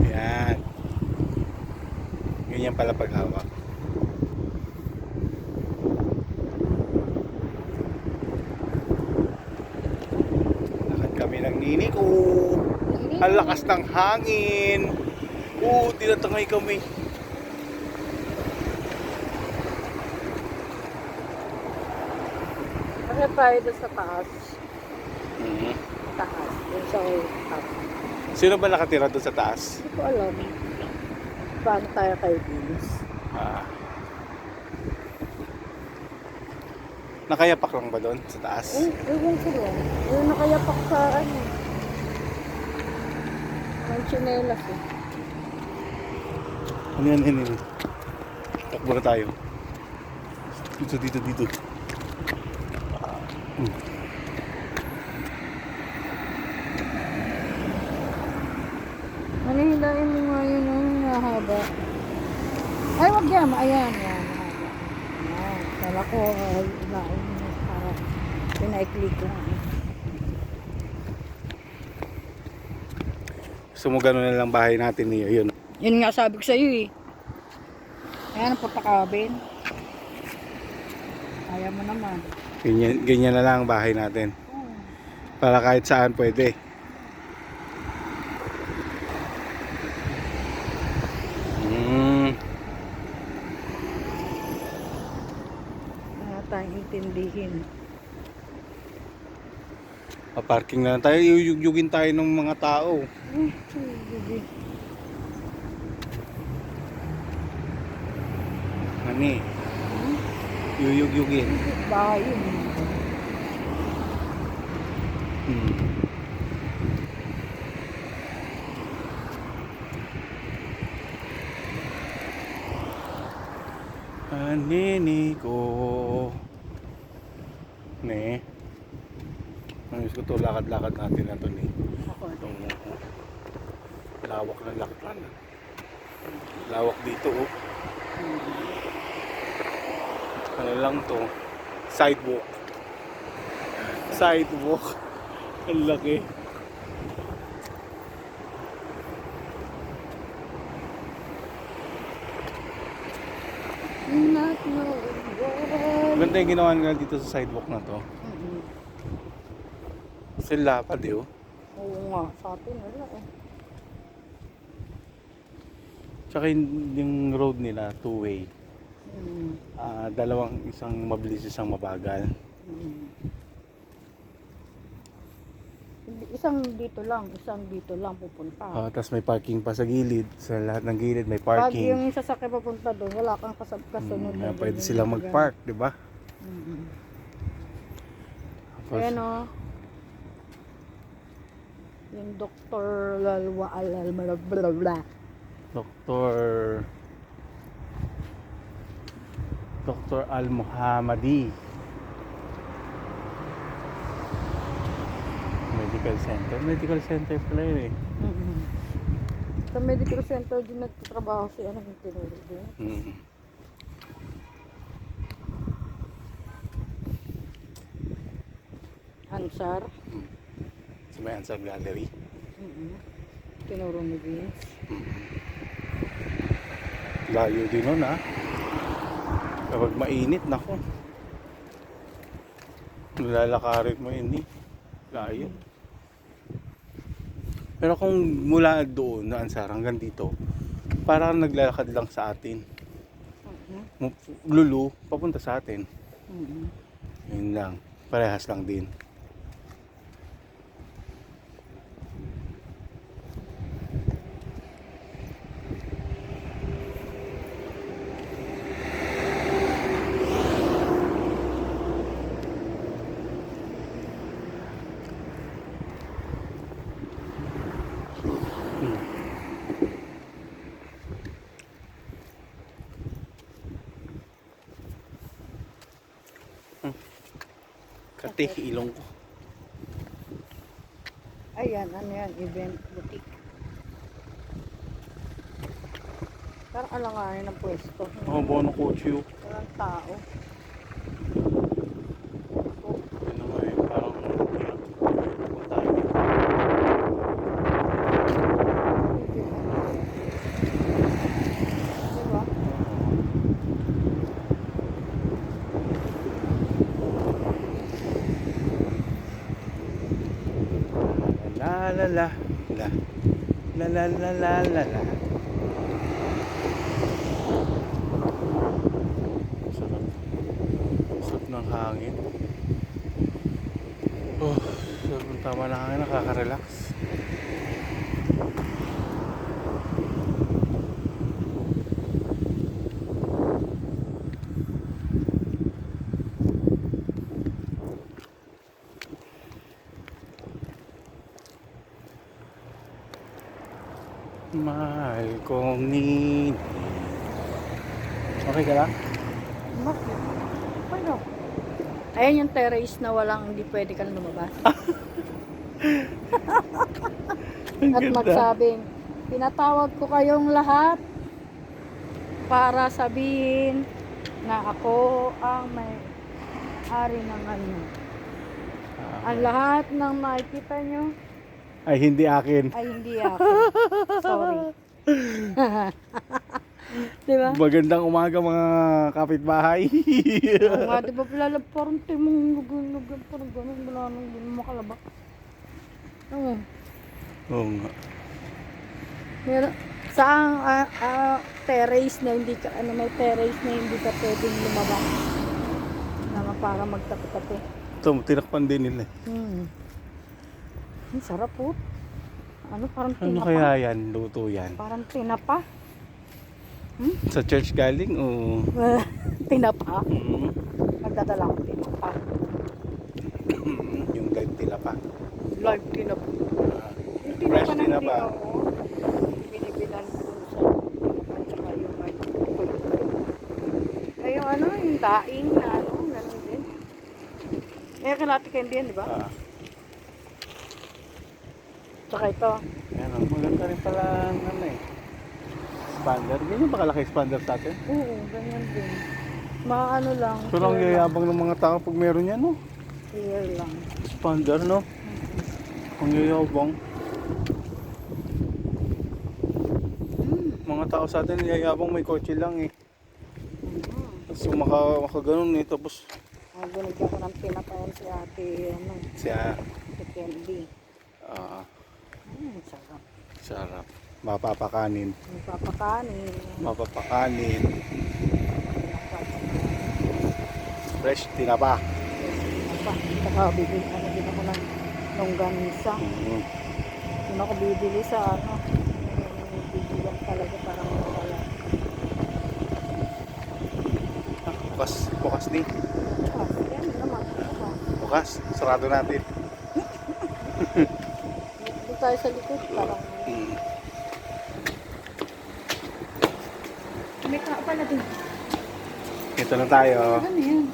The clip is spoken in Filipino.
Yan. Ganyan pala paghawak. Lakad kami ng nini ko. Ang lakas ng hangin. Tinatangay kami. Kasi tayo doon sa taas. Mhm. Taas. Doon sa top. Sino ba nakatira doon sa taas? Hindi ko alam. Paano tayo kay Venus? Nakayapak lang ba doon sa taas? Ewan ko lang. Yung nakayapak sa ano. May tsinelas eh. Ano yan? Takbo na tayo. Dito. Ano hilain mo nga yun ang mahaba? Ay, wag yan. Ayan, yan. Mahaba. Ayan. Kala ko, hilain mo para pinaiklik lang. Sumugano na lang bahay natin niyo. Yun. Yun nga sabi ko sa iyo eh. Ayan ang patakabin. Ayaw mo naman. Ganyan na lang ang bahay natin. Oh. Para kahit saan pwede. Wala tayong intindihin. Parking na lang tayo. Yuyugyugin tayo ng mga tao. Bibi. Ani? Yuyugyugin. Bahay yun. Nini ko. Ne. Namiss ko to lakad-lakad natin na to ni. Itong lawak ng lakad. Lawak dito oh. Ano lang to? Sidewalk. Ang laki. Not know what. Ganda yung ginawa nila dito sa sidewalk na to. Kasi lapad eh oh. Oo nga, sa atin wala eh. Tsaka yung road nila, two-way. Mm. Dalawang, isang mabilis, isang mabagal. Isang dito lang pupunta. Tapos may parking pa sa gilid. Sa lahat ng gilid may Pag parking. yung sasakyan papunta doon, wala kang kasunod na Pwede ganyan silang na mag-park, di ba? ganyan. Tapos, Ayan o. Yung Dr. Lalwa blah. Dr. Al-Muhammadi Medical Center pala yun eh. Sa medical center din nagtatrabaho si ano yung tinuro din. Ansar. Sa may Ansar Gallery. Tinuro ni Vince. Layo din nun ah. Kapag mainit, nako. Lalakarin mo yun eh. Layo. Pero kung mula doon na Ansar hanggang dito, parang naglalakad lang sa atin. Lulu, papunta sa atin. Yun lang. Parehas lang din. Kati, ilong ko. Ayan, ano yan, event boutique. Parang alanganin ng pwesto. Mga bono kotse. Walang tao. Ano nga eh, parang punta. la. La. La la la la la la. Sarap. Sarap ng hangin. Oh, sarap ng tama na hangin, nakaka-relax. Mahal kong ni. Okay ka lang? Bakit? Paano? Ayan yung terrace na walang hindi pwede kang lumabas. Ang At ganda. magsabing, pinatawag ko kayong lahat para sabihin na ako ang may-ari ng ano. Ang lahat ng nakikita nyo Ay, hindi akin. ay hindi ako. Sorry. Diba? Magandang umaga mga kapitbahay. Oo nga, diba pala parang timong lugan, parang gano'n, wala nang hindi mo makalabak. Oo. Oo nga. Meron, sa terrace na hindi ka, may terrace na hindi ka pwedeng lumabas. Na para magtapi-tapi. Ito, tinakpan din nila. Ang sarap po. Ano, parang Ano tinapa. kaya yan? Luto yan. Parang tinapa. Sa church galing o? Tinapa. Mm. Nagdadala ko tinapa. Yung live tila pa. Live tinapa. Yung Fresh na tinapa. hindi ako. Binibilan ko sa tinapa tsaka yung live. Ay, yung ano, yung daing na ano, gano'n din. Eh, kalati kayo din, di ba? Ah, Tsaka ito. yan, maganda rin pala ang ano eh. Expander. Ganyan ba kalaki expander sa atin? Oo, ganyan din. Maano lang. Pero ang yayabang ng mga tao pag meron yan, no? Clear lang. Expander, no? Ang yayabang. Mga tao sa atin, yayabang may kotse lang eh. So makaganon eh, tapos Binigyan ko ng pinakaon si ate, ano, siya, si Candy. Sarap. sarap. Mapapakanin. Magpapakanin. Mapapakanin. Fresh tinapa. Saka bibili, ano din ako ng longganisa. Mm. Doon ako bibili sa ano, bibilan talaga para makakala. Bukas din. Yan naman. Bukas, sarado natin. Doon tayo sa likod, parang may kaa pala din. Ito na tayo. Ano yan?